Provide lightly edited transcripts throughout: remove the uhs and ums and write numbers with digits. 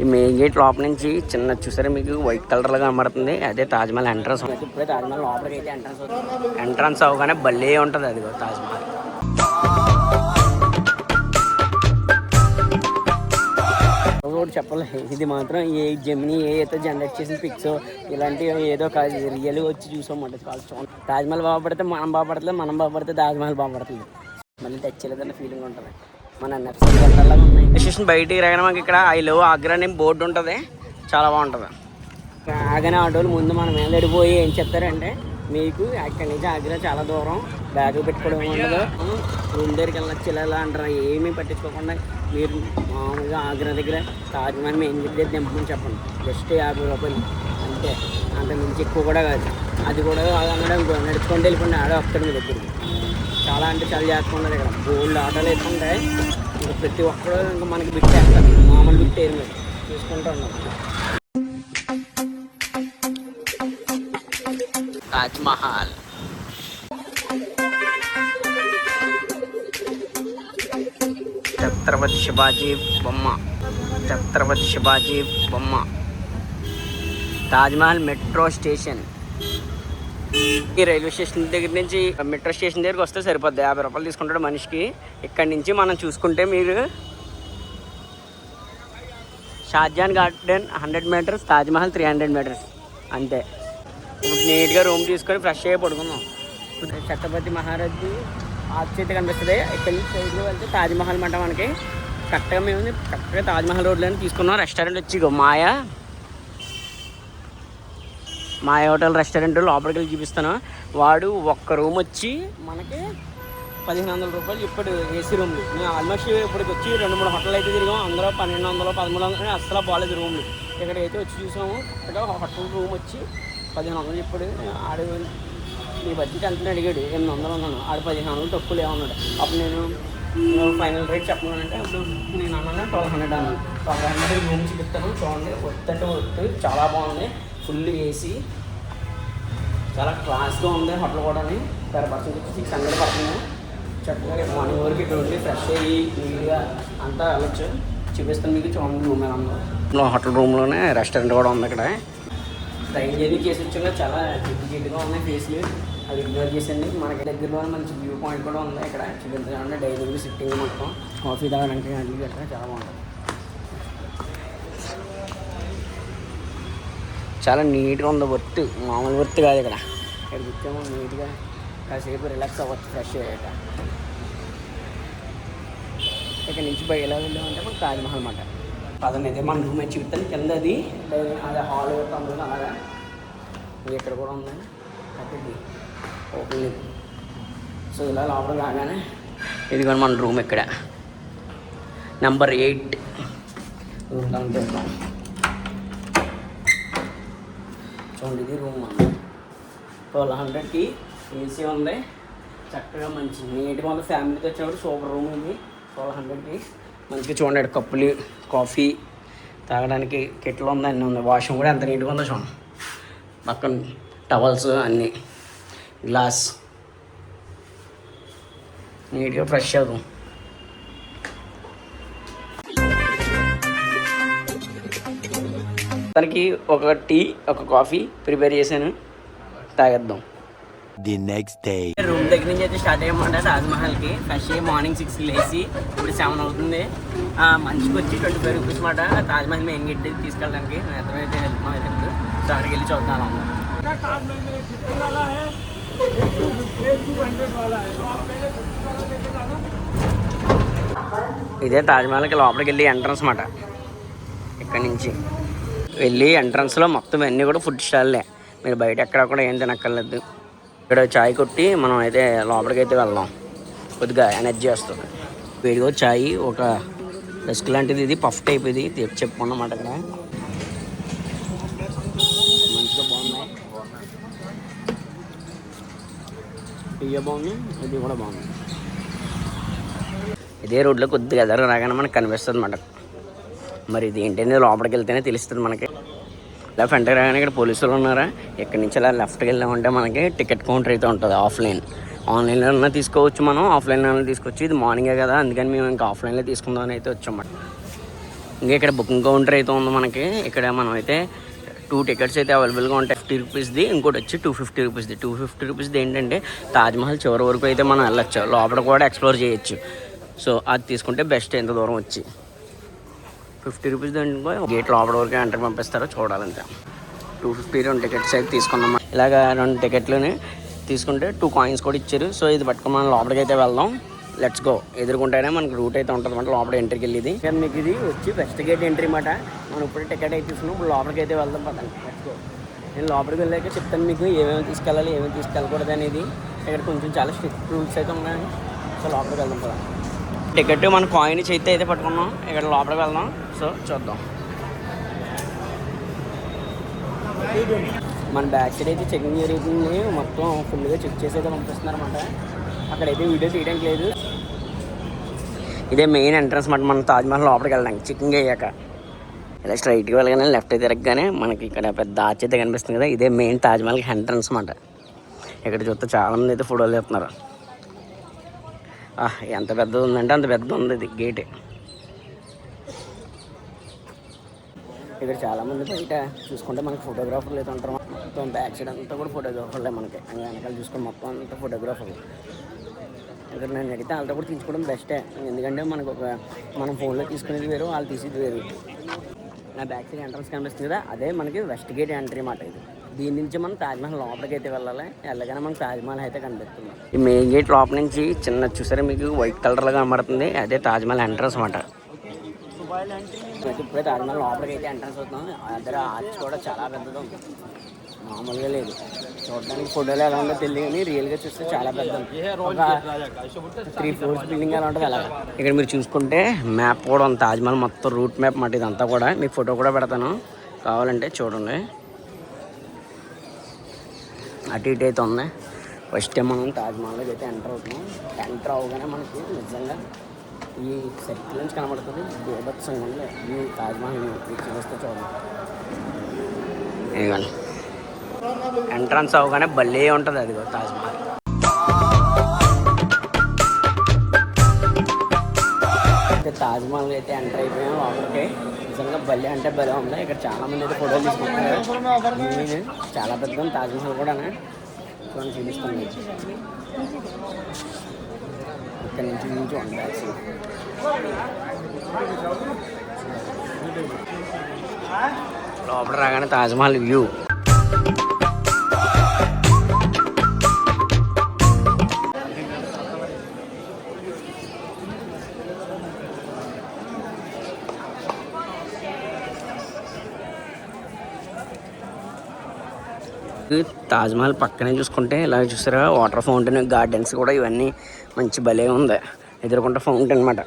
ఈ main gate లోపల నుంచి చిన్న చూసారా మీకు వైట్ కలర్ గా కనబడుతుంది, అదే తాజ్మహల్ ఎంట్రన్స్. ఇప్పుడే తాజ్మహల్ లోపలికి అయితే ఎంట్రన్స్ అవగానే భలే ఉంటుంది అది తాజ్మహల్. ఒకటి చెప్పాలి, ఇది మాత్రం ఏ జెమిని అయితే జనరేట్ చేసిన పిక్స్ ఇలాంటివి ఏదో కాదు, రియల్ వచ్చి చూసామంటే కాదు. తాజ్మహల్ బాగుపడితే మనం బాగుపడుతుంది, మనం బాగుపడితే తాజ్మహల్ బాగుపడుతుంది. మళ్ళీ టచ్ చేయలేదన్న ఫీలింగ్ ఉంటుంది. మన స్టేషన్ బయటికి రాగానే మనకి ఇక్కడ ఐ లవ్ ఆగ్రా అని బోర్డు ఉంటుంది, చాలా బాగుంటుంది. ఆగానే ఆటోలు ముందు మనం వెళ్ళడిపోయి ఏం చెప్తారంటే, మీకు అక్కడి నుంచి ఆగ్రా చాలా దూరం, బ్యాగులు పెట్టుకోవడం ఉండదు, రూమ్ దగ్గరికి వెళ్ళొచ్చు ఇలా అంటారు. ఏమీ పట్టించుకోకుండా మీరు మామూలుగా ఆగ్రా దగ్గర తాజ్మహల్ మెయిన్ దగ్గర దింపమని చెప్పండి. జస్ట్ 50 రూపాయలు అంతే, అంత మించి ఎక్కువ కూడా కాదు. అది కూడా కాదనడం నడుచుకుంటూ వెళ్ళిపోండి ఆడ ఒక్కడి మీ దగ్గరికి. చాలా అంటే చాలా జాగ్రత్తగా ఉండదు ఇక్కడ. గోల్డ్ ఆటోలు వేసుకుంటే ఇంకా ప్రతి ఒక్కరు ఇంకా మనకి బిట్టేస్తారు, మామూలు బిట్టేరు మీరు చూసుకుంటూ ఉన్నాం. తాజ్మహల్ ఛత్రపతి శివాజీ బొమ్మ, ఛత్రపతి శివాజీ బొమ్మ. Taj Mahal metro station. ఈ రైల్వే స్టేషన్ దగ్గర నుంచి మెట్రో స్టేషన్ దగ్గరికి వస్తే సరిపోద్ది, 50 రూపాయలు తీసుకుంటాడు మనిషికి. ఇక్కడి నుంచి మనం చూసుకుంటే మీరు Shahjahan garden 100 metres, Taj Mahal 300 metres అంతే. ఇప్పుడు నీట్గా రూమ్ తీసుకొని ఫ్రెష్ అయ్యి పడుకుందాం. ఛత్రపతి మహారాజు ఆర్చైతే కనిపిస్తుంది. ఇక్కడి నుంచి సైడ్లో వెళ్తే తాజ్మహల్ మాట మనకి కరెక్ట్గా మేము కరెక్ట్గా తాజ్మహల్ రోడ్లోనే తీసుకున్నాం. రెస్టారెంట్ వచ్చి మాయా హోటల్ రెస్టారెంట్ లోపలికి వెళ్ళి చూపిస్తాను. వాడు ఒక్క రూమ్ వచ్చి మనకి 1500 రూపాయలు ఇప్పుడు ఏసీ రూమ్లు. మేము ఆల్మోస్ట్ ఇప్పటికి వచ్చి 2-3 హోటల్ అయితే తిరిగాం, అందులో 1200 1300 అసలు బాగాలేదు రూమ్లు. ఇక్కడ అయితే వచ్చి చూసాము, ఇక్కడ హోటల్ రూమ్ వచ్చి 1500 ఇప్పుడు. ఆడు మీ బడ్జెట్ ఎంత అడిగాడు, 800 ఉన్నాను, ఆడు 1500 తక్కువ ఏమన్నాడు. అప్పుడు నేను ఫైనల్ రేట్ చెప్పమనంటే అప్పుడు నేను అన్నాను 1200 అన్నాను. 1200 రూమ్ చూపిస్తాను చూడండి. అంటే వద్దు, చాలా బాగుంది, ఫుల్ ఏసీ, చాలా క్లాస్గా ఉంది హోటల్ కూడా. పర్ పర్సన్ వచ్చి 600 పడుతుంది. చక్కగా మార్నింగ్ వరకు ఇక్కడ ఉండి ఫ్రెష్ అయ్యి నీట్గా అంతా వెళ్ళొచ్చు. చూపిస్తాను మీకు చూడండి. రూమ్ ఎలా ఉందో. హోటల్ రూమ్లోనే రెస్టారెంట్ కూడా ఉంది. ఇక్కడ ట్రైన్ జర్నీ చేసి వచ్చాక చాలా జిడ్డుగా ఉన్నాయి ఫేస్లు, అది ఇగ్నోర్ చేసింది. మనకి దగ్గరలో మంచి వ్యూ పాయింట్ కూడా ఉంది. ఇక్కడ చూపించాలంటే డైనింగ్ సిట్టింగ్ మొత్తం కాఫీ తాగడానికి అన్ని గట్రా చాలా బాగుంటుంది. చాలా నీట్గా ఉంది, వర్త్ మామూలు వర్త్ కాదు. ఇక్కడ కూర్చోమో నీట్గా కాసేపు రిలాక్స్ అవ్వచ్చు ఫ్రెష్ అయ్యాక. ఇక్కడ నుంచి బయట ఎలా వెళ్ళామంటే మనకు తాజ్మహల్ అన్నమాట. పదండి అయితే మన రూమ్ వచ్చి చూస్తాను. కింద అది హాల్ అందులో అలాగా ఇక్కడ కూడా ఉంది కాబట్టి ఓపెన్. సో ఇలా లోపల రాగానే ఇది కూడా మన రూమ్ ఇక్కడ నెంబర్ 8 రూమ్ కనిపిస్తాం. చూడండి ఇది రూమ్ అండి. 1200కి ఏసీ ఉంది, చక్కగా మంచి నీట్గా ఉంది. ఫ్యామిలీతో వచ్చినప్పుడు సూపర్ రూమ్ ఉంది. 1200కి మంచిగా చూడండి. కప్పులు, కాఫీ తాగడానికి కెట్లు ఉంది, అన్నీ ఉంది. వాష్రూమ్ కూడా ఎంత నీట్గా ఉందో చూడండి. పక్కన టవల్స్ అన్నీ, గ్లాస్, నీట్గా ఫ్రెష్ అవుతాం. తనకి ఒక టీ ఒక కాఫీ ప్రిపేర్ చేశాను, తాగేద్దాం. ది నెక్స్ట్ డే రూమ్ దగ్గర నుంచి అయితే స్టార్ట్ అయ్యమంటే తాజ్మహల్కి. ఫ్రెష్ అయ్యి మార్నింగ్ 6 లేచి ఇప్పుడు 7 అవుతుంది. మంచికి వచ్చి 25 రూపీస్ మాట తాజ్మహల్ మెయిన్ గేట్ తీసుకెళ్ళడానికి. ఎంతమైతే వెళ్తున్నాం అయితే ఇప్పుడు సో అక్కడికి వెళ్ళి చూద్దాం. ఇదే తాజ్మహల్కి లోపలికి వెళ్ళి ఎంట్రన్స్ మాట. ఇక్కడి నుంచి వెళ్ళి ఎంట్రన్స్లో మొత్తం అన్నీ కూడా ఫుడ్ స్టాల్లే, మీరు బయట ఎక్కడ కూడా ఏం తినక్కర్లేదు. ఇక్కడ చాయ్ కొట్టి మనం అయితే లోపలికి అయితే వెళ్దాం, కొద్దిగా ఎనర్జీ వస్తుంది. వేడిగా చాయ్ ఒక రస్క్ లాంటిది, ఇది పఫ్ టైప్, ఇది చెప్పుకున్నమాట. ఇక్కడ మంచిగా బాగున్నాయి, ఇవి బాగుంది, ఇది కూడా బాగుంది. ఇదే రోడ్లో కొద్దిగా ఎదరు రాగానే మనకు కనిపిస్తుంది అన్నమాట. మరి ఇది ఏంటంటే లోపలికి వెళ్తేనే తెలుస్తుంది మనకి. ఇలా ఫ్రంట్ రాగానే ఇక్కడ పోలీసులు ఉన్నారా. ఇక్కడి నుంచి ఇలా లెఫ్ట్కి వెళ్ళామంటే మనకి టికెట్ కౌంటర్ అయితే ఉంటుంది. ఆన్లైన్లో తీసుకోవచ్చు, మనం ఆఫ్లైన్లో తీసుకోవచ్చు. ఇది మార్నింగే కదా, అందుకని మేము ఇంకా ఆఫ్లైన్లో తీసుకుందామని అయితే వచ్చామన్నమాట. ఇంకా ఇక్కడ బుకింగ్ కౌంటర్ అయితే ఉంది మనకి. ఇక్కడ మనం అయితే 2 టికెట్స్ అయితే అవైలబుల్గా ఉంటాయి. 50 రూపీస్ది, ఇంకోటి వచ్చి 250 రూపీస్ది. 250 రూపీస్ది ఏంటంటే తాజ్మహల్ చివరి వరకు అయితే మనం వెళ్ళొచ్చు, లోపల కూడా ఎక్స్ప్లోర్ చేయొచ్చు. సో అది తీసుకుంటే బెస్ట్. ఎంత దూరం వచ్చి 50 రూపీస్ అనుకో, గేట్ లోపల వరకు ఎంటర్ పంపిస్తారో చూడాలంటే. 250 2 టికెట్స్ అయితే తీసుకున్నాం. ఇలాగ 2 టికెట్లని తీసుకుంటే 2 కాయిన్స్ కూడా ఇచ్చారు. సో ఇది పట్టుకుని మనం లోపలికి అయితే వెళ్దాం. Let's go. ఎదురుకుంటేనే మనకు రూట్ అయితే ఉంటుంది అన్నమాట లోపల ఎంట్రీకి వెళ్ళేది. కానీ మీకు ఇది వచ్చి వెస్ట్ గేట్ ఎంట్రీ అన్నమాట. మనం ఇప్పుడు టికెట్ అయితే తీసుకున్నాం. ఇప్పుడు లోపలికి అయితే వెళ్దాం పదండి. Let's go. నేను లోపలికి వెళ్ళాక చెప్తాను మీకు ఏమేమి తీసుకెళ్ళాలి, ఏమేమి తీసుకెళ్ళకూడదు అనేది. ఇక్కడ కొంచెం చాలా స్ట్రిక్ట్ రూల్స్ అయితే ఉన్నాయి. సో లోపలికి వెళ్దాం పదండి. టికెట్ మన కాయిన్ చేతి అయితే పట్టుకున్నాం. ఇక్కడ లోపలికి వెళ్దాం. సో చూద్దాం. మన బ్యాక్ సైడ్ అయితే చెకింగ్ జరుగుతుంది. మొత్తం ఫుల్గా చెక్ చేసి అయితే పంపిస్తున్నారు అన్నమాట. అక్కడైతే వీడియో తీయడానికి లేదు. ఇదే మెయిన్ ఎంట్రన్స్ మాట మనం తాజ్మహల్ లోపలికి వెళ్ళడానికి. చెకింగ్ అయ్యాక ఇలా స్ట్రైట్గా వెళ్ళగానే లెఫ్ట్ తిరగగానే మనకి ఇక్కడ పెద్ద ఆర్చ్ అయితే కనిపిస్తుంది కదా, ఇదే మెయిన్ తాజ్మహల్కి ఎంట్రన్స్ అన్నమాట. ఇక్కడ చూస్తే చాలామంది అయితే ఫోటోలు తీస్తున్నారు. ఎంత పెద్దది ఉందంటే అంత పెద్ద ఉంది ఇది గేట్. ఇక్కడ చాలామంది బయట చూసుకుంటే మనకి ఫోటోగ్రాఫర్లు అయితే ఉంటారు. మొత్తం బ్యాక్ సైడ్ అంతా కూడా ఫోటోగ్రాఫర్లే మనకి. వెనకాల చూసుకొని మొత్తం అంతా ఫోటోగ్రాఫర్లు. ఇక్కడ నేను అడిగితే వాళ్ళతో కూడా తీసుకోవడం బెస్టే. ఎందుకంటే మనకు మనం ఫోన్లో తీసుకునేది వేరు, వాళ్ళు తీసేది వేరు. నా బ్యాక్ సైడ్ ఎంట్రన్స్ కనిపిస్తుంది కదా, అదే మనకి వెస్ట్ గేట్ ఎంట్రీ మాట. ఇది దీని నుంచి మనం తాజ్మహల్ లోపలికి అయితే వెళ్ళాలి. వెళ్ళగానే మనకు తాజ్మహల్ అయితే కనిపిస్తుంది. ఈ మెయిన్ గేట్ లోపల నుంచి చిన్న చూసారా మీకు వైట్ కలర్లో కనబడుతుంది, అదే తాజ్మహల్ ఎంట్రన్స్ అన్నమాట. ఇప్పుడే తాజ్మహల్ లోపలికి అయితే ఎంట్రన్స్ అవుతున్నాం. అద్దర ఆర్చ్ కూడా చాలా పెద్దది ఉంది, మామూలుగా లేదు. చూడడానికి ఫోటోలు ఎలా ఉందో తెలియదు కానీ రియల్గా చూస్తే చాలా పెద్ద, ఒక 3 floors బిల్డింగ్ ఎలా ఉంటుంది అలా. ఇక్కడ మీరు చూసుకుంటే మ్యాప్ కూడా ఉంది, తాజ్మహల్ మొత్తం రూట్ మ్యాప్ మాట ఇదంతా కూడా. మీకు ఫోటో కూడా పెడతాను కావాలంటే చూడండి. అటు ఇటు అయితే ఉంది. ఫస్ట్ టైం మనం తాజ్మహల్లోకి అయితే ఎంటర్ అవుతున్నాం. ఎంటర్ అవగానే మనకి నిజంగా ఈ సర్కిల్ నుంచి కనబడుతుంది బీభత్సంగా ఉంది ఈ తాజ్మహల్. చూస్తే చూడండి. ఇదిగోండి ఎంట్రన్స్ అవగానే భలే ఉంటుంది అదిగో తాజ్మహల్. అయితే తాజ్మహల్ అయితే ఎంటర్ అయిపోయాం లోపలికి. నిజంగా భలే అంటే భలే ఉంది. ఇక్కడ చాలామంది అయితే ఫోటోలు తీసుకుంటున్నారు. చాలా పెద్ద తాజ్మహల్ కూడా చూడండి, చూపిస్తాను. ఇక్కడ నుంచి చూడండి బ్యాక్ సైడ్. లోపల రాగానే తాజ్మహల్ వ్యూ. తాజ్మహల్ పక్కనే చూసుకుంటే ఇలా చూసారా వాటర్ ఫౌంటైన్, గార్డెన్స్ కూడా ఇవన్నీ మంచి భలే ఉంది. ఎదురుకుంటే ఫౌంటైన్ అన్నమాట.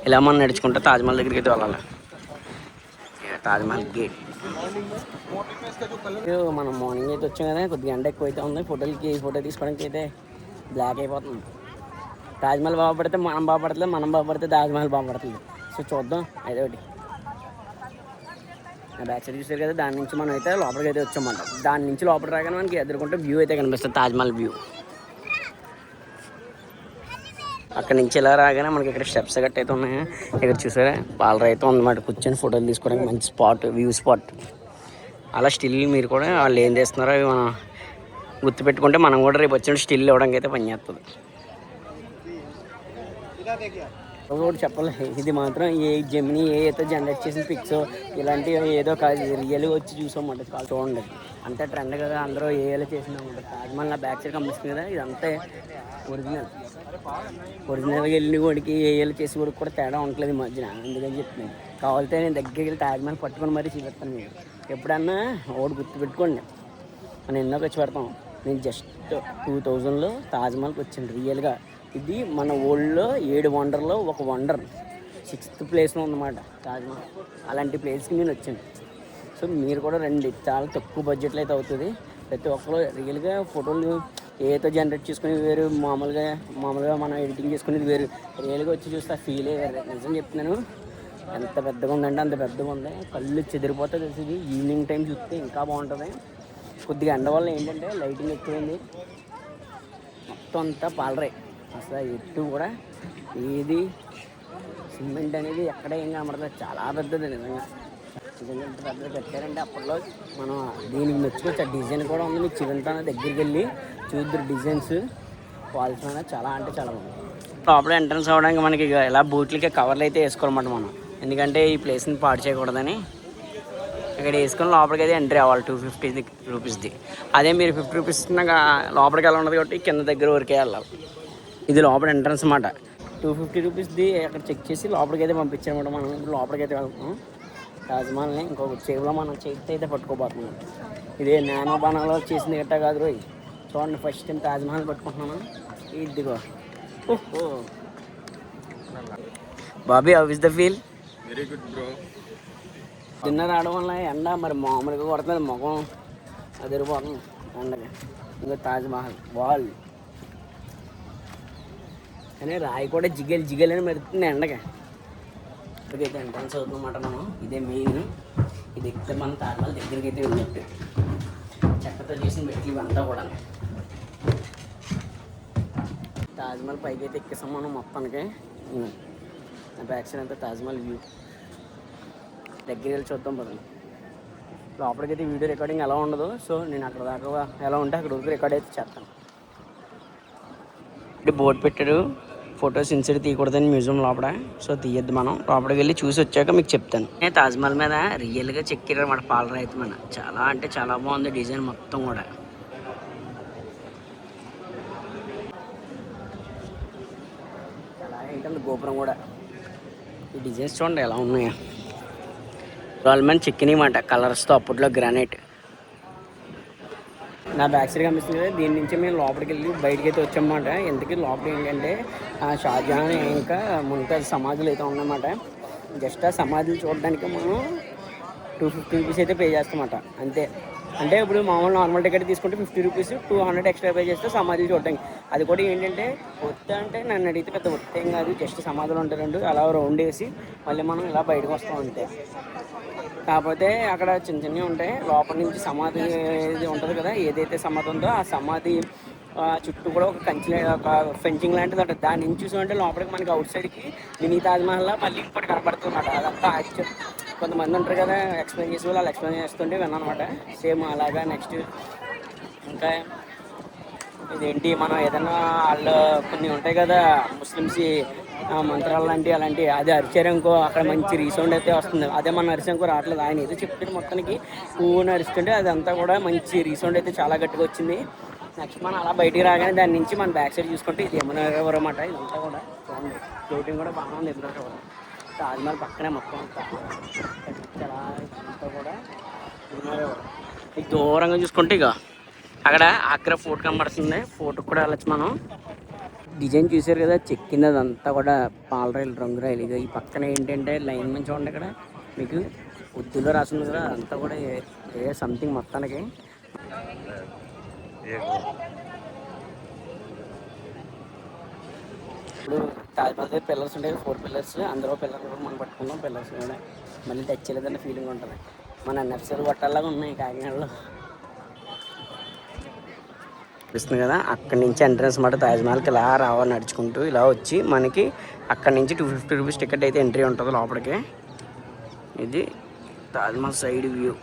ఇలా మనం నడుచుకుంటే తాజ్మహల్ దగ్గరికి అయితే వెళ్ళాలి. తాజ్మహల్ గేట్. మనం మార్నింగ్ అయితే వచ్చాం కదా, కొద్దిగా ఎండ ఎక్కువ అయితే ఉంది. ఫోటో తీసుకోవడానికి అయితే బ్లాక్ అయిపోతుంది. తాజ్మహల్ బాగుపడితే మనం బాగుపడుతుంది, మనం బాగుపడితే తాజ్మహల్ బాగుపడుతుంది. సో చూద్దాం అదే ఒకటి. బ్యాక్ సైడ్ చూసారు కదా, దాని నుంచి మనం అయితే లోపలికి అయితే వచ్చామంట. దాని నుంచి లోపలికి రాగానే మనకి ఎదుర్కొంటే వ్యూ అయితే కనిపిస్తుంది, తాజ్మహల్ వ్యూ. అక్కడ నుంచి ఇలా రాగానే మనకి ఇక్కడ స్టెప్స్ గట్ట అయితే ఉన్నాయి. ఇక్కడ చూసారా పాలరాయి అయితే ఉందన్నమాట, కూర్చొని ఫోటోలు తీసుకోవడానికి మంచి స్పాట్, వ్యూ స్పాట్. అలా స్టిల్ మీరు కూడా వాళ్ళు ఏం చేస్తున్నారో అవి మనం గుర్తుపెట్టుకుంటే మనం కూడా రేపు వచ్చిన స్టిల్ ఇవ్వడానికి అయితే పనిచేస్తుంది. ఒకటి చెప్పాలి, ఇది మాత్రం ఏ జెమిని అయితే జనరేట్ చేసిన పిక్స్ ఇలాంటివి ఏదో కాదు, రియల్గా వచ్చి చూసామంట. చూడండి అంతే ట్రెండ్ కదా, అందరూ ఏఏలో చేసిందన్నమాట. తాజ్మహల్ నా బ్యాక్ సైడ్ కనిపిస్తుంది కదా, ఇదంతే ఒరిజినల్గా వెళ్ళిన వాడికి ఏఏలో చేసి వాడికి కూడా తేడా ఉండట్లేదు ఈ మధ్యన. అందుకని చెప్తున్నాను, కావాలితే నేను దగ్గరికి వెళ్ళి తాజ్మహల్ పట్టుకొని మరీ చూపిస్తాను. మీరు ఎప్పుడన్నా ఒకటి గుర్తుపెట్టుకోండి, మనం ఎన్నో ఖర్చు పెడతాం. నేను జస్ట్ 2000లో తాజ్మహల్కి వచ్చాను రియల్గా. ఇది మన వరల్డ్లో 7 వండర్లో ఒక వండర్, 6th ప్లేస్లో ఉందన్నమాట తాజ్మహల్. అలాంటి ప్లేస్కి నేను వచ్చాను. సో మీరు కూడా రండి, చాలా తక్కువ బడ్జెట్లో అయితే అవుతుంది. ప్రతి ఒక్కరు రియల్గా ఫోటోలు ఏతో జనరేట్ చేసుకునేది వేరు, మామూలుగా మనం ఎడిటింగ్ చేసుకునేది వేరు. రియల్గా వచ్చి చూస్తే ఆ ఫీలే వేరు. నిజం చెప్తున్నాను, ఎంత పెద్దగా ఉందంటే అంత పెద్దగా ఉంది. కళ్ళు చెదిరిపోతుంది తెలిసింది. ఈవినింగ్ టైం చూస్తే ఇంకా బాగుంటుంది. కొద్దిగా ఎండ వల్ల ఏంటంటే లైటింగ్ ఎక్కువైంది, మొత్తం అంతా పాలరాయి. అసలు ఎటు కూడా ఏది సిమెంట్ అనేది ఎక్కడ ఏం కనబడుతుంది. చాలా పెద్దది నిజంగా. నిజంగా ఇంత పెద్దది కట్టారంటే అప్పట్లో మనం దీనికి మెచ్చుకోవచ్చు. ఆ డిజైన్ కూడా ఉంది. మీకు చిరంతా దగ్గరికి వెళ్ళి చూద్దరు డిజైన్స్ క్వాలిటీ అనేది చాలా అంటే చాలా బాగుంది. లోపల ఎంట్రన్స్ అవ్వడానికి మనకి ఇలా బూట్లకి కవర్లు అయితే వేసుకోవాలన్నమాట మనం. ఎందుకంటే ఈ ప్లేస్ని పాడు చేయకూడదని ఇక్కడ వేసుకొని లోపలికి అయితే ఎంట్రీ అవ్వాలి 250 రూపీస్ది. అదే మీరు 50 రూపీస్ లోపలికి వెళ్ళి ఉండదు కాబట్టి కింద దగ్గర వరకే వెళ్ళాలి. ఇది లోపల ఎంట్రన్స్ అన్నమాట. 250 రూపీస్ది అక్కడ చెక్ చేసి లోపలికి అయితే పంపించారన్నమాట. మనం ఇప్పుడు లోపలికి అయితే వెళ్తాం. తాజ్మహల్ని ఇంకొక చేతిలో మనం చేతితో అయితే పట్టుకోబోతున్నాం. ఇదే నానో బాణాలో చేసింది గట్టా కాదు రోయ్. చూడండి ఫస్ట్ టైం తాజ్మహల్ పట్టుకుంటున్నాను. ఇదిగో ఓహో Bobby, how is the feel? Very good bro. తిన్న రావడం వల్ల ఎండ మరి మామూలుగా కొడుతుంది. ముఖం అదిరిపోతుంది ఎండగా. ఇంకా తాజ్మహల్ వాల్ కానీ రాయి కూడా జిగేలు అని మెరుతుంది ఎండగా. ఇప్పటికైతే ఎంట్రన్స్ అవుతుందన్నమాట. మనం ఇదే మెయిన్. ఇది ఎక్కితే మన తాజ్మహల్ దగ్గరికి అయితే ఉన్నట్టు. చెక్కతో చేసిన మెట్లు ఇవంతా కూడా. తాజ్మహల్ పైకి అయితే ఎక్కేసాం మనం మొత్తానికి. నా బ్యాక్ సైడ్ అంతా తాజ్మహల్ వ్యూ. దగ్గరికి వెళ్ళి చూద్దాం పదండి. లోపలికైతే వీడియో రికార్డింగ్ ఎలా ఉండదు. సో నేను అక్కడ దాకా ఎలా ఉంటే అక్కడ వరకు రికార్డ్ అయితే చేస్తాను. ఇప్పుడు బోర్డు పెట్టాడు ఫొటోస్ ఇన్సైడ్ తీయకూడదని మ్యూజియం లోపల. సో తీయద్దు. మనం లోపలికి వెళ్ళి చూసి వచ్చాక మీకు చెప్తాను. నేను తాజ్మహల్ మీద రియల్గా చెక్కారు అన్నమాట పాలరాయితీ మీద. చాలా అంటే చాలా బాగుంది డిజైన్ మొత్తం కూడా. చాలా ఏంటంటే గోపురం కూడా ఈ డిజైన్స్ చూడండి ఎలా ఉన్నాయో. రాల్మెన్ చెక్కినమాట కలర్స్తో అప్పట్లో గ్రానైట్. నా బ్యాక్ సైడ్ కనిపిస్తుంది కదా, దీని నుంచి మేము లోపలికి వెళ్ళి బయటకి అయితే వచ్చామన్నమాట. ఎందుకు లోపల ఏంటంటే షాజహాన్ ఇంకా ముంతాజ్ సమాధులు అయితే ఉన్నాయన్నమాట. జస్ట్ ఆ సమాధులు చూడడానికి మనం 250 రూపీస్ అయితే పే చేస్తామన్నమాట అంతే. అంటే ఇప్పుడు మామూలు నార్మల్ టికెట్ తీసుకుంటే 50 రూపీస్, 200 ఎక్స్ట్రా పే చేస్తే సమాధులు చూడడానికి. అది కూడా ఏంటంటే ఒత్త అంటే నన్ను అడిగితే పెద్ద ఒత్త ఏం కాదు. జస్ట్ సమాధులు ఉంటాయి రెండు, అలా రౌండ్ వేసి మళ్ళీ మనం ఇలా బయటకు వస్తాం అంతే. కాకపోతే అక్కడ చిన్న చిన్నవి ఉంటాయి. లోపల నుంచి సమాధి ఇది ఉంటుంది కదా, ఏదైతే సమాధి ఉందో ఆ సమాధి చుట్టూ కూడా ఒక కంచె ఒక ఫెన్సింగ్ లాంటిది ఉంటుంది. దాని నుంచి చూసామంటే లోపలికి మనకి అవుట్ సైడ్కి మినీ తాజ్మహల్ మళ్ళీ ఇంకోటి కనపడుతుంది అన్నమాట. అదంతా ఆశ్చర్యం. కొంతమంది ఉంటారు కదా ఎక్స్ప్లెయిన్ చేసి వాళ్ళు ఎక్స్ప్లెయిన్ చేస్తుంటే విన్నాను అనమాట. సేమ్ అలాగా. నెక్స్ట్ ఇంకా ఇదేంటి మనం ఏదైనా వాళ్ళు కొన్ని ఉంటాయి కదా ముస్లిమ్స్ మంత్రాలు లాంటివి అలాంటివి, అది అరిచారనుకో అక్కడ మంచి రీసౌండ్ అయితే వస్తుంది. అదే మన అరిచారనుకో రావట్లేదు. ఆయన ఏదో చెప్తే మొత్తానికి పువ్వుని అరిస్తుంటే అదంతా కూడా మంచి రీసౌండ్ అయితే చాలా గట్టిగా వచ్చింది. నెక్స్ట్ మనం అలా బయటికి రాగానే దాని నుంచి మన బ్యాక్ సైడ్ చూసుకుంటే ఇది యమునా రివర్ అన్నమాట. ఇదంతా కూడా ఫ్లోటింగ్ కూడా బాగా ఉంది. యమునా రివర్ తాజ్మహల్ పక్కనే మొత్తం చాలా అంతా కూడా యమునా రివర్. ఇది దూరంగా చూసుకుంటే ఇక అక్కడ ఆగ్రా ఫోర్ట్ కనబడుతుంది. ఫోర్ట్కి కూడా వెళ్ళచ్చు మనం. డిజైన్ చూసారు కదా చెక్కింది అదంతా కూడా పాలరాయిలు రంగు రాయలు. ఇక ఈ పక్కన ఏంటంటే లైన్ మంచి చూడండి ఇక్కడ మీకు ఉర్దూలో రాసింది కదా, అదంతా కూడా ఏ సంథింగ్ మొత్తానికి. ఇప్పుడు తాజ్మహల్ దగ్గర పిల్లర్స్ ఉంటాయి, 4 పిల్లర్స్. అందులో పిల్లర్ కూడా మనం పట్టుకుందాం. పిల్లర్స్ కూడా మళ్ళీ టచ్ చేయలేదన్న ఫీలింగ్ ఉంటుంది. మన నర్సరీ కొట్టాలాగా ఉన్నాయి కాకినాడలో అనిపిస్తుంది కదా. అక్కడి నుంచి ఎంట్రన్స్ మాట తాజ్మహల్కి ఇలా రావాలి నడుచుకుంటూ. ఇలా వచ్చి మనకి అక్కడి నుంచి 250 రూపీస్ టికెట్ అయితే ఎంట్రీ ఉంటుంది లోపలికి. ఇది తాజ్మహల్ సైడ్ వ్యూ.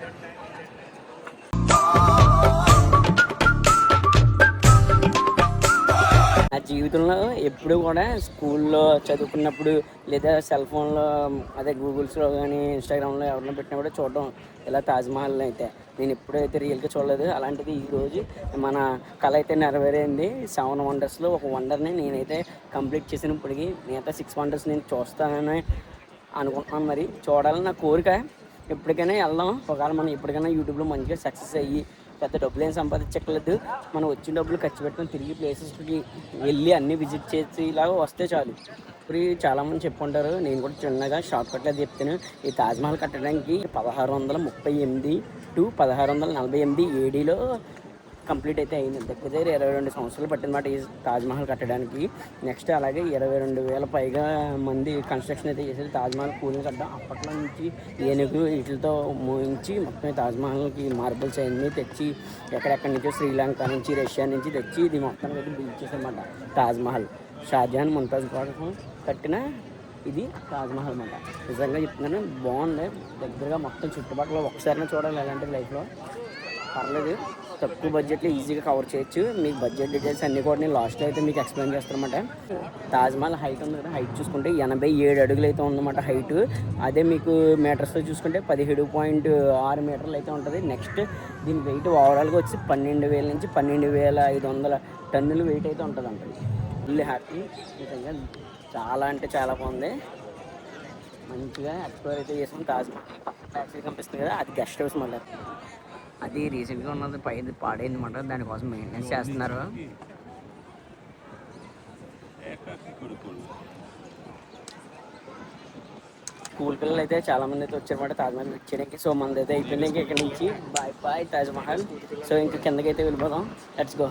నా జీవితంలో ఎప్పుడు కూడా స్కూల్లో చదువుకున్నప్పుడు లేదా సెల్ ఫోన్లో అదే గూగుల్స్లో కానీ ఇన్స్టాగ్రామ్లో ఎవరైనా పెట్టినప్పుడు చూడడం ఇలా తాజ్మహల్ అయితే నేను ఎప్పుడైతే రియల్గా చూడలేదు. అలాంటిది ఈరోజు మన కళ అయితే నెరవేరింది. 7 వండర్స్లో ఒక వండర్ని నేనైతే కంప్లీట్ చేసినప్పటికీ మిగతా 6 వండర్స్ నేను చూస్తానని అనుకుంటున్నాను. మరి చూడాలని నా కోరిక. ఎప్పటికైనా వెళ్దాం. ఒకవేళ మనం ఎప్పటికైనా యూట్యూబ్లో మంచిగా సక్సెస్ అయ్యి పెద్ద డబ్బులు ఏం సంపాదించట్లేదు. మనం వచ్చిన డబ్బులు ఖర్చు పెట్టుకొని తిరిగి ప్లేసెస్కి వెళ్ళి అన్నీ విజిట్ చేసి ఇలాగ వస్తే చాలు. ఇప్పుడు చాలామంది చెప్పుకుంటారు, నేను కూడా చిన్నగా షార్ట్ కట్లో చెప్తాను. ఈ తాజ్మహల్ కట్టడానికి 1638 to 1648 ఏడీలో కంప్లీట్ అయితే అయింది. దగ్గర 22 సంవత్సరాలు పట్టిందన్నమాట ఈ తాజ్మహల్ కట్టడానికి. నెక్స్ట్ అలాగే 22,000 పైగా మంది కన్స్ట్రక్షన్ అయితే చేసేది తాజ్మహల్ కూలింగ్ కట్టడం. అప్పట్లో నుంచి ఏనుగు వీటితో మోయించి మొత్తం తాజ్మహల్కి మార్బుల్స్ అన్నీ తెచ్చి ఎక్కడెక్కడి నుంచో శ్రీలంక నుంచి రష్యా నుంచి తెచ్చి ఇది మొత్తం అయితే బిల్డ్ చేశారన్నమాట తాజ్మహల్. షాజహాన్ ముంతాజ్ కోసం కట్టిన ఇది తాజ్మహల్ అన్నమాట. నిజంగా చెప్తున్నాను, బాగుంది. దగ్గరగా మొత్తం చుట్టుపక్కల ఒకసారి చూడాలి అలాంటి లైఫ్లో. పర్లేదు, తక్కువ బడ్జెట్లో ఈజీగా కవర్ చేయొచ్చు. మీకు బడ్జెట్ డీటెయిల్స్ అన్నీ కూడా నేను లాస్ట్లో అయితే మీకు ఎక్స్ప్లెయిన్ చేస్తానమాట. తాజ్మహల్ హైట్ ఉంది కదా, హైట్ చూసుకుంటే 87 అడుగులు అయితే ఉందన్నమాట హైట్. అదే మీకు మీటర్స్తో చూసుకుంటే 17.6 మీటర్లు అయితే ఉంటుంది. నెక్స్ట్ దీని వెయిట్ ఓవరాల్గా వచ్చి 12,000 నుంచి 12,500 టన్నులు వెయిట్ అయితే ఉంటుంది అంటుంది. Full happy. నిజంగా చాలా అంటే చాలా బాగుంది. మంచిగా ఎక్స్ప్లోర్ అయితే చేసాం. తాజ్మహల్ బ్యాక్ కనిపిస్తుంది కదా, అది గెస్ట్ హౌస్ మళ్ళీ. అది రీసెంట్గా ఉన్నది పైది పాడైంది అనమాట, దానికోసం మెయింటెనెన్స్ చేస్తున్నారు. స్కూల్ పిల్లలు అయితే చాలామంది అయితే వచ్చారన్నమాట తాజ్మహల్ వచ్చేయడానికి. సో మనది అయితే అయిపోయింది. ఇంకా ఇక్కడ నుంచి బాయ్ బాయ్ తాజ్మహల్. సో ఇంకా కిందకి అయితే వెళ్ళిపోదాం. Let's go.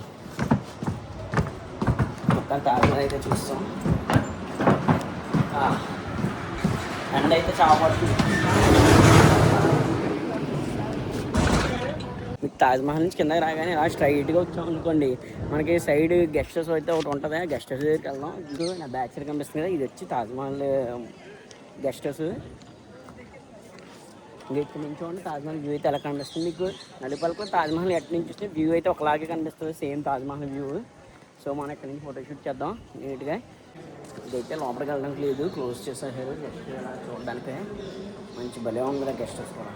మొత్తం తాజ్మహల్ అయితే చూస్తాం. అండ్ అయితే చాలా పడుతుంది. మీకు తాజ్మహల్ నుంచి కిందకి రాగానే ఇలా స్ట్రైట్గా వచ్చాం అనుకోండి, మనకి సైడ్ గెస్ట్ హౌస్ అయితే ఒకటి ఉంటుంది. ఆ గెస్ట్ హౌస్ దగ్గరికి వెళ్దాం. ఇది నా బ్యాక్ సైడ్ కనిపిస్తుంది కదా, ఇది వచ్చి తాజ్మహల్ గెస్ట్ హౌస్. ఇంకా ఇక్కడ నుంచి చూడండి తాజ్మహల్ వ్యూ అయితే ఎలా కనిపిస్తుంది మీకు. నలుపలకు తాజ్మహల్ ఎటు నుంచి చూస్తే వ్యూ అయితే ఒకలాగే కనిపిస్తుంది, సేమ్ తాజ్మహల్ వ్యూ. సో మనం ఇక్కడ నుంచి ఫోటోషూట్ చేద్దాం నీట్గా. ఇదైతే లోపలికి వెళ్ళడానికి లేదు, క్లోజ్ చేసేసారు. జస్ట్ ఇలా చూడడానికి మంచి భలే ఉంది గెస్ట్ హౌస్ కూడా.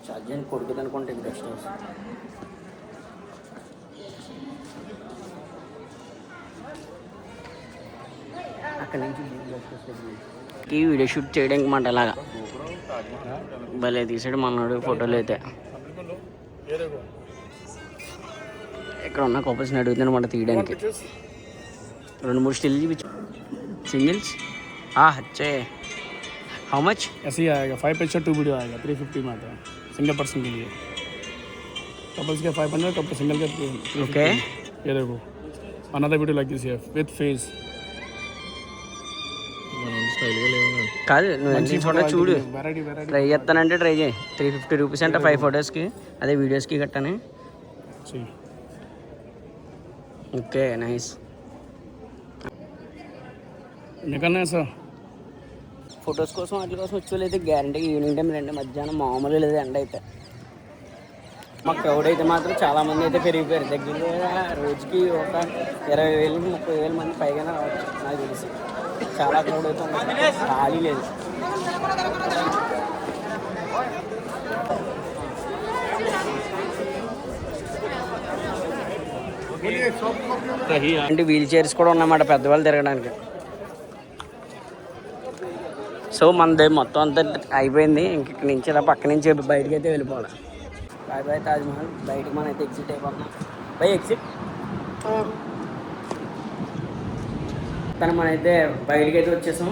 షాజహాన్ కొడుకుది అనుకుంటే ఇది గెస్ట్ హౌస్. అక్కడి నుంచి ఈ వీడియో షూట్ చేయడానికి మాట అలాగా భలే తీసాడు మనోడు ఫోటోలు అయితే. ఇక్కడ ఉన్న కపుల్స్ని అడుగుతుంది అనమాట తీయడానికి. 2-3 స్టిల్ చూపించు. సింగిల్స్ अच्छे. How much? ऐसे ही आएगा 5 पिक्चर 2 वीडियो आएगा 350 में आता है सिंगल पर्सन के लिए. कपल्स के 500, कपल सिंगल के 350. ओके. ये देखो another video like this here with face. కాదు నువ్వు ఫోటో చూడు, వెరైటీ ట్రై చేస్తానంటే ట్రై చేయి. 350 రూపీస్ అంటే 5 ఫొటోస్కి, అదే వీడియోస్కి కట్టాను. Okay nice. నికల్నా సార్ ఫొటోస్ కోసం వాటి కోసం వచ్చేవాళ్ళైతే గ్యారంటీగా ఈవినింగ్ టైం రండి. మధ్యాహ్నం మామూలు లేదు ఎండ అయితే. మా క్రౌడ్ అయితే మాత్రం చాలామంది అయితే పెరిగిపోయారు. దగ్గర రోజుకి ఒక 20,000 నుంచి 30,000 మంది పైగానే రావచ్చు నాకు తెలిసి. చాలా క్రౌడ్ అయితే ఉంది, ఖాళీ లేదు. అంటే వీల్ చైర్స్ కూడా ఉన్నాయన్నమాట పెద్దవాళ్ళు తిరగడానికి. సో మనది మొత్తం అంతా అయిపోయింది. ఇంక ఇక్కడ నుంచి ఇలా పక్క నుంచి బయటకి అయితే వెళ్ళిపోవాలి. Bye bye Taj Mahal. బయటకి మనం అయితే ఎగ్జిట్ అయిపోతున్నాం. Bye exit. తను మనైతే బయటకి అయితే వచ్చేసాం,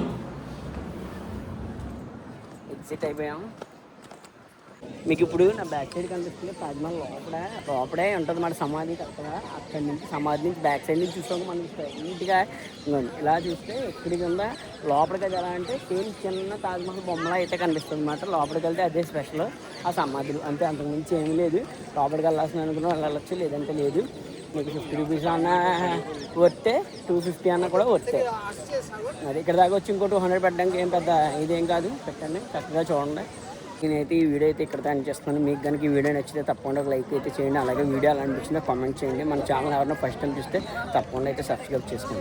ఎగ్జిట్ అయిపోయాం. మీకు ఇప్పుడు నా బ్యాక్ సైడ్ కనిపిస్తుంది తాజ్మహల్ లోపడే ఉంటుంది మన సమాధి. కరెక్ట్గా అక్కడి నుంచి సమాధి నుంచి బ్యాక్ సైడ్ నుంచి చూసాము మనకి నీట్గా ఇలా చూస్తే ఎక్కడికి ఉందా లోపలికి అది ఎలా అంటే సేమ్ చిన్న తాజ్మహల్ బొమ్మలా అయితే కనిపిస్తుంది అన్నమాట. లోపలికి వెళ్తే అదే స్పెషల్ ఆ సమాధులు అంతే, అంతకుమించి ఏమీ లేదు. లోపలికి వెళ్ళాల్సిన అనుకున్న వెళ్ళచ్చు, లేదంటే లేదు. మీకు 50 రూపీస్ అన్నా వర్తే, 250 అన్నా కూడా వర్తే. అది ఇక్కడ దాకా వచ్చి ఇంకో 200 పెట్టడానికి ఏం పెద్ద ఇదేం కాదు. పెట్టండి, చక్కగా చూడండి. నేనైతే ఈ వీడియో అయితే ఇక్కడ ఎండ్ చేస్తున్నాను. మీకు కనుక ఈ వీడియో నచ్చితే తప్పకుండా ఒక లైక్ అయితే చేయండి. అలాగే వీడియో ఎలా అనిపించిందో కామెంట్ చేయండి. మన ఛానల్ ఎవరైనా ఫస్ట్ టైం చూస్తే తప్పకుండా అయితే సబ్స్క్రైబ్ చేసుకోండి.